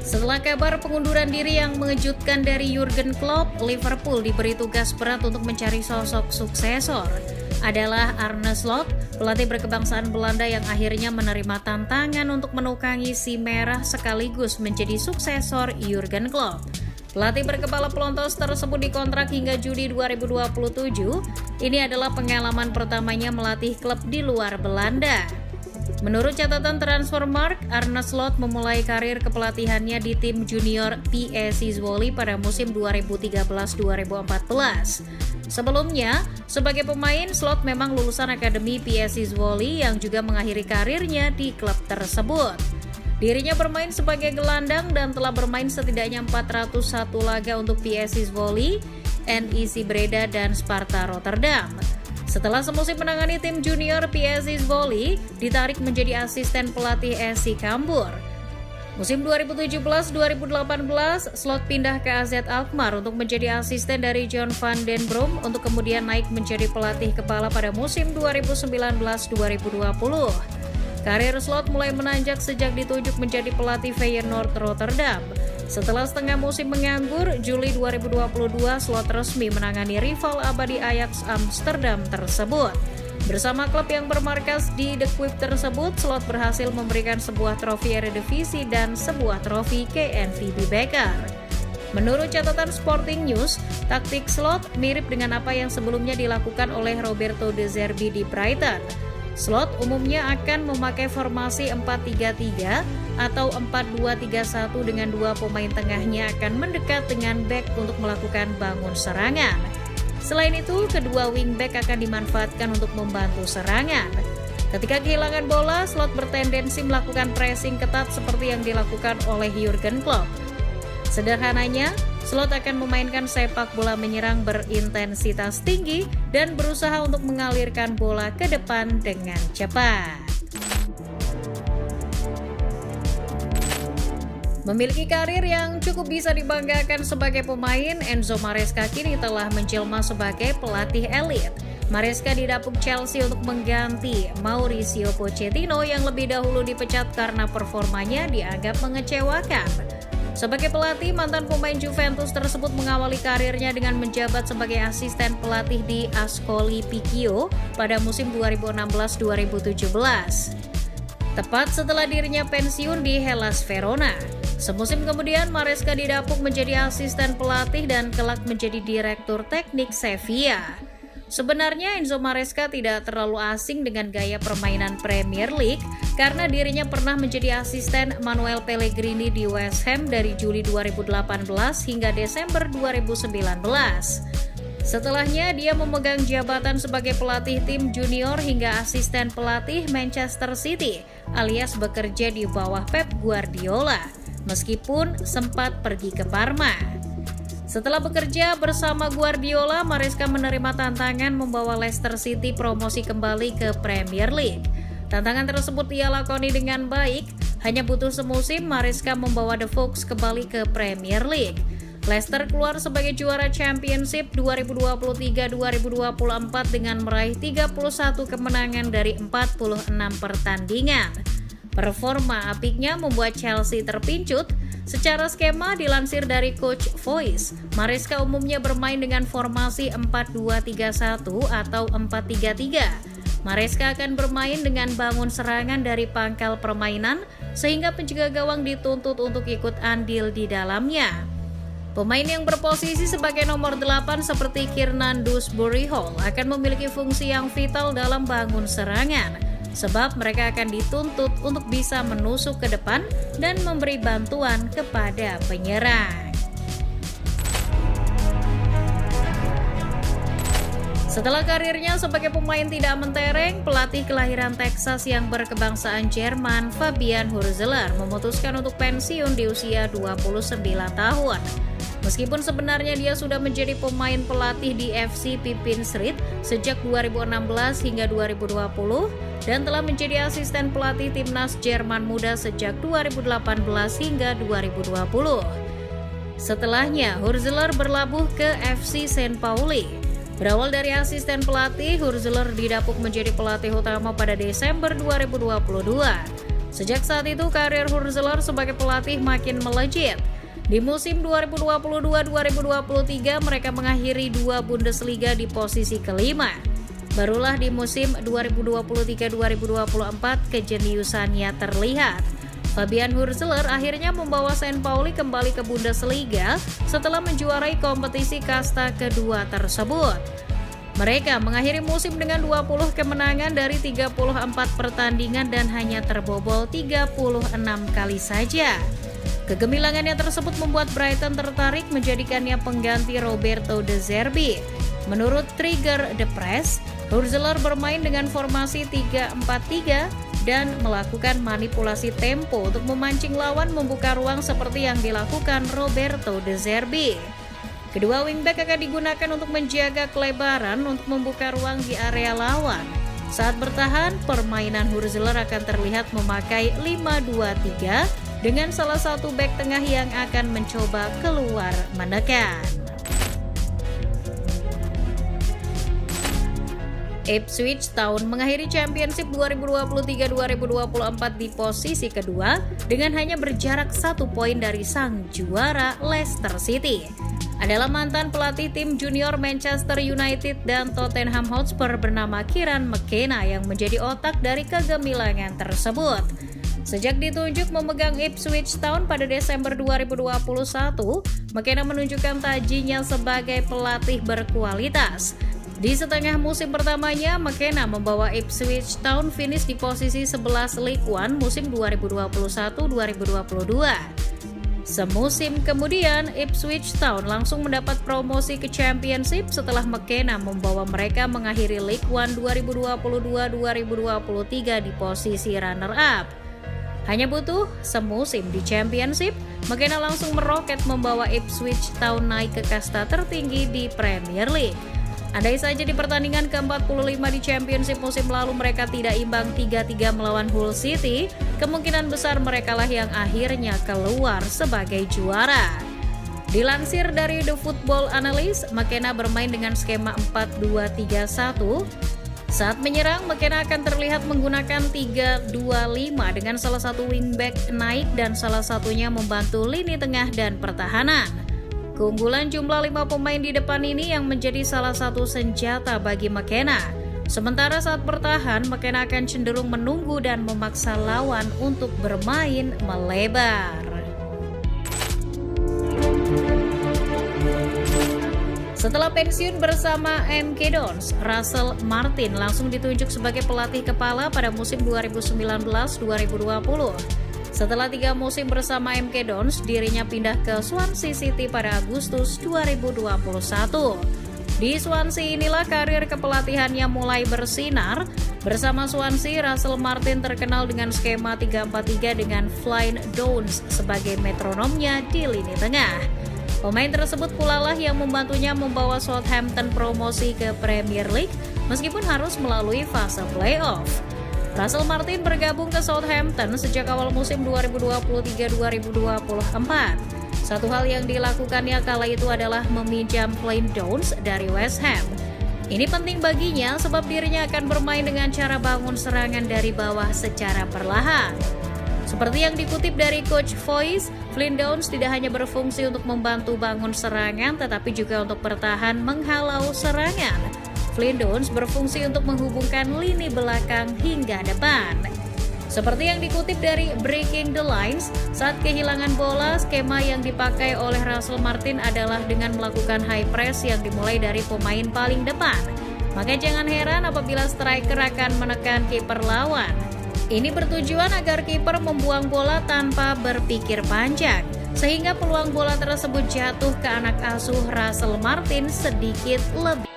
Setelah kabar pengunduran diri yang mengejutkan dari Jurgen Klopp, Liverpool diberi tugas berat untuk mencari sosok suksesor. Adalah Arne Slot, pelatih berkebangsaan Belanda yang akhirnya menerima tantangan untuk menukangi si merah sekaligus menjadi suksesor Jurgen Klopp. Pelatih berkepala pelontos tersebut dikontrak hingga Juni 2027. Ini adalah pengalaman pertamanya melatih klub di luar Belanda. Menurut catatan Transfermarkt, Arne Slot memulai karir kepelatihannya di tim junior PSV Zwolle pada musim 2013-2014. Sebelumnya, sebagai pemain, Slot memang lulusan akademi PSV Zwolle yang juga mengakhiri karirnya di klub tersebut. Dirinya bermain sebagai gelandang dan telah bermain setidaknya 401 laga untuk PSV Zwolle, NEC Breda, dan Sparta Rotterdam. Setelah semusim menangani tim junior PSV Zwolle, ditarik menjadi asisten pelatih SC Cambuur. Musim 2017-2018, Slot pindah ke AZ Alkmaar untuk menjadi asisten dari John van den Brom untuk kemudian naik menjadi pelatih kepala pada musim 2019-2020. Karir Slot mulai menanjak sejak ditunjuk menjadi pelatih Feyenoord Rotterdam. Setelah setengah musim menganggur, Juli 2022 Slot resmi menangani rival abadi Ajax Amsterdam tersebut. Bersama klub yang bermarkas di The Kuip tersebut, Slot berhasil memberikan sebuah trofi Eredivisie dan sebuah trofi KNVB Beker. Menurut catatan Sporting News, taktik Slot mirip dengan apa yang sebelumnya dilakukan oleh Roberto De Zerbi di Brighton. Slot umumnya akan memakai formasi 4-3-3 atau 4-2-3-1 dengan dua pemain tengahnya akan mendekat dengan bek untuk melakukan bangun serangan. Selain itu, kedua wingback akan dimanfaatkan untuk membantu serangan. Ketika kehilangan bola, Slot bertendensi melakukan pressing ketat seperti yang dilakukan oleh Jurgen Klopp. Sederhananya, Slot akan memainkan sepak bola menyerang berintensitas tinggi dan berusaha untuk mengalirkan bola ke depan dengan cepat. Memiliki karir yang cukup bisa dibanggakan sebagai pemain, Enzo Maresca kini telah menjelma sebagai pelatih elit. Maresca didapuk Chelsea untuk mengganti Mauricio Pochettino yang lebih dahulu dipecat karena performanya dianggap mengecewakan. Sebagai pelatih, mantan pemain Juventus tersebut mengawali karirnya dengan menjabat sebagai asisten pelatih di Ascoli Picchio pada musim 2016-2017. Tepat setelah dirinya pensiun di Hellas Verona. Semusim kemudian, Maresca didapuk menjadi asisten pelatih dan kelak menjadi direktur teknik Sevilla. Sebenarnya Enzo Maresca tidak terlalu asing dengan gaya permainan Premier League karena dirinya pernah menjadi asisten Manuel Pellegrini di West Ham dari Juli 2018 hingga Desember 2019. Setelahnya dia memegang jabatan sebagai pelatih tim junior hingga asisten pelatih Manchester City alias bekerja di bawah Pep Guardiola meskipun sempat pergi ke Parma. Setelah bekerja bersama Guardiola, Maresca menerima tantangan membawa Leicester City promosi kembali ke Premier League. Tantangan tersebut ia lakoni dengan baik, hanya butuh semusim Maresca membawa The Fox kembali ke Premier League. Leicester keluar sebagai juara Championship 2023-2024 dengan meraih 31 kemenangan dari 46 pertandingan. Performa apiknya membuat Chelsea terpincut. Secara skema dilansir dari Coach Voice, Maresca umumnya bermain dengan formasi 4-2-3-1 atau 4-3-3. Maresca akan bermain dengan bangun serangan dari pangkal permainan sehingga penjaga gawang dituntut untuk ikut andil di dalamnya. Pemain yang berposisi sebagai nomor 8 seperti Kiernan Dewsbury Hall akan memiliki fungsi yang vital dalam bangun serangan. Sebab mereka akan dituntut untuk bisa menusuk ke depan dan memberi bantuan kepada penyerang. Setelah karirnya sebagai pemain tidak mentereng, pelatih kelahiran Texas yang berkebangsaan Jerman, Fabian Hurzeler, memutuskan untuk pensiun di usia 29 tahun. Meskipun sebenarnya dia sudah menjadi pemain pelatih di FC Pippinsried sejak 2016 hingga 2020 dan telah menjadi asisten pelatih timnas Jerman muda sejak 2018 hingga 2020. Setelahnya, Hurzeler berlabuh ke FC St. Pauli. Berawal dari asisten pelatih, Hurzeler didapuk menjadi pelatih utama pada Desember 2022. Sejak saat itu, karir Hurzeler sebagai pelatih makin melejit. Di musim 2022-2023, mereka mengakhiri 2 Bundesliga di posisi kelima. Barulah di musim 2023-2024 kejeniusannya terlihat. Fabian Hurzeler akhirnya membawa St. Pauli kembali ke Bundesliga setelah menjuarai kompetisi kasta kedua tersebut. Mereka mengakhiri musim dengan 20 kemenangan dari 34 pertandingan dan hanya terbobol 36 kali saja. Kegemilangannya tersebut membuat Brighton tertarik menjadikannya pengganti Roberto De Zerbi. Menurut Trigger The Press, Hurzeler bermain dengan formasi 3-4-3 dan melakukan manipulasi tempo untuk memancing lawan membuka ruang seperti yang dilakukan Roberto De Zerbi. Kedua wingback akan digunakan untuk menjaga kelebaran untuk membuka ruang di area lawan. Saat bertahan, permainan Hurzeler akan terlihat memakai 5-2-3 dengan salah satu bek tengah yang akan mencoba keluar menekan. Ipswich Town mengakhiri Championship 2023-2024 di posisi kedua dengan hanya berjarak 1 poin dari sang juara Leicester City. Adalah mantan pelatih tim junior Manchester United dan Tottenham Hotspur bernama Kieran McKenna yang menjadi otak dari kegemilangan tersebut. Sejak ditunjuk memegang Ipswich Town pada Desember 2021, McKenna menunjukkan tajinya sebagai pelatih berkualitas. Di setengah musim pertamanya, McKenna membawa Ipswich Town finish di posisi 11 League One musim 2021-2022. Semusim kemudian, Ipswich Town langsung mendapat promosi ke Championship setelah McKenna membawa mereka mengakhiri League One 2022-2023 di posisi runner-up. Hanya butuh semusim di Championship, McKenna langsung meroket membawa Ipswich Town naik ke kasta tertinggi di Premier League. Andai saja di pertandingan ke-45 di Championship musim lalu mereka tidak imbang 3-3 melawan Hull City, kemungkinan besar merekalah yang akhirnya keluar sebagai juara. Dilansir dari The Football Analyst, McKenna bermain dengan skema 4-2-3-1. Saat menyerang, McKenna akan terlihat menggunakan 3-2-5 dengan salah satu wingback naik dan salah satunya membantu lini tengah dan pertahanan. Keunggulan jumlah 5 pemain di depan ini yang menjadi salah satu senjata bagi McKenna. Sementara saat bertahan, McKenna akan cenderung menunggu dan memaksa lawan untuk bermain melebar. Setelah pensiun bersama MK Dons, Russell Martin langsung ditunjuk sebagai pelatih kepala pada musim 2019-2020. Setelah 3 musim bersama MK Dons, dirinya pindah ke Swansea City pada Agustus 2021. Di Swansea inilah karir kepelatihannya mulai bersinar. Bersama Swansea, Russell Martin terkenal dengan skema 3-4-3 dengan Flynn Downes sebagai metronomnya di lini tengah. Pemain tersebut pula lah yang membantunya membawa Southampton promosi ke Premier League meskipun harus melalui fase playoff. Russell Martin bergabung ke Southampton sejak awal musim 2023-2024. Satu hal yang dilakukannya kala itu adalah meminjam Flynn Downes dari West Ham. Ini penting baginya sebab dirinya akan bermain dengan cara bangun serangan dari bawah secara perlahan. Seperti yang dikutip dari Coach Voice, Flynn Downes tidak hanya berfungsi untuk membantu bangun serangan tetapi juga untuk bertahan menghalau serangan. Flynn Downes berfungsi untuk menghubungkan lini belakang hingga depan. Seperti yang dikutip dari Breaking the Lines, saat kehilangan bola, skema yang dipakai oleh Russell Martin adalah dengan melakukan high press yang dimulai dari pemain paling depan. Maka jangan heran apabila striker akan menekan kiper lawan. Ini bertujuan agar kiper membuang bola tanpa berpikir panjang, sehingga peluang bola tersebut jatuh ke anak asuh Russell Martin sedikit lebih